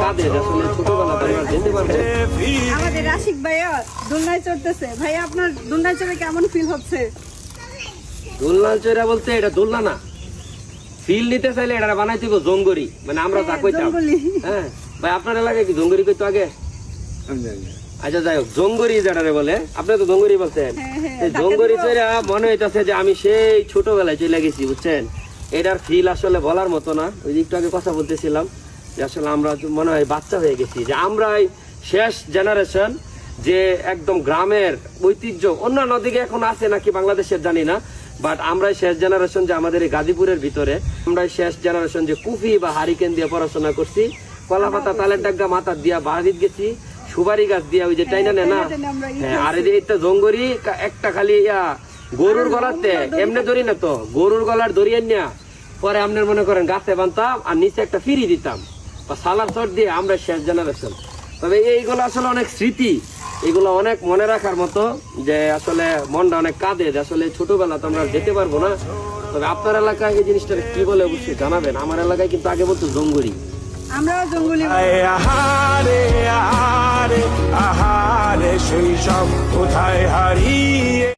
কাঁদে আসলে ছোটবেলা আমরা যেতে পারবো। আমাদের রাশিক ভাইয়া দোলনায় চড়তেছে। ভাইয়া আপনার দোলনায় চড়ে কেমন ফিল হচ্ছে? দোলনা চড়া বলতে এটা দোলনা না, ফিল নিতে চাইলে এটা বানাই দিব জঙ্গরি, মানে আমরা যা কইতাম। হ্যাঁ ভাই, আপনার এলাকায় কি জঙ্গরি কইতো আগে? আচ্ছা যাই হোক, জঙ্গরি যেটারে বলে, আপনি তো জঙ্গরি বলছেন। জঙ্গরি চড়া মনে হইতাছে যে আমি সেই ছোটবেলায় চলে গেছি, বুঝছেন। এটার ফিল আসলে বলার মতো না। ওই একটু আগে কথা বলতেছিলাম যে আসলে আমরা মনে হয় বাচ্চা হয়ে গেছি, যে আমরাই শেষ জেনারেশন যে একদম গ্রামের ঐতিহ্য অন্যান্য দিকে এখন আছে নাকি বাংলাদেশের জানি না, বাট আমরাই শেষ জেনারেশন যে আমাদের এই গাজীপুরের ভিতরে আমরাই শেষ জেনারেশন যে কুফি বা হারিকেন দিয়ে পড়াশোনা করছি, কলা পাতা তালের ডাগা মাথা দিয়া বাড়িত গেছি, সুপারি গাছ দিয়া ওই যে টাইনা নেয় না। হ্যাঁ, আর এই যে জঙ্গরি একটা খালি গরুর গলাতে এমনি ধরি না তো, গরুর গলার ধরিয়ে নিয়া পরে আপনার মনে করেন গাছে বানতাম আর নিচে একটা ফিরি দিতাম বা সালার চট দিয়ে আমরা শেষ জেনারেশন। তবে এইগুলো আসলে অনেক স্মৃতি, এগুলো অনেক মনে রাখার মতো, যে আসলে মনটা অনেক কাঁদে যে আসলে ছোটবেলা তো আমরা যেতে পারবো না। তবে আপনার এলাকায় এই জিনিসটা কি বলে অবশ্যই জানাবেন। আমার এলাকায় কিন্তু আগে বলতো জঙ্গরি। আমরাও জঙ্গলি। আহারে আহারে আহারে সেই সব কোথায় হারিয়ে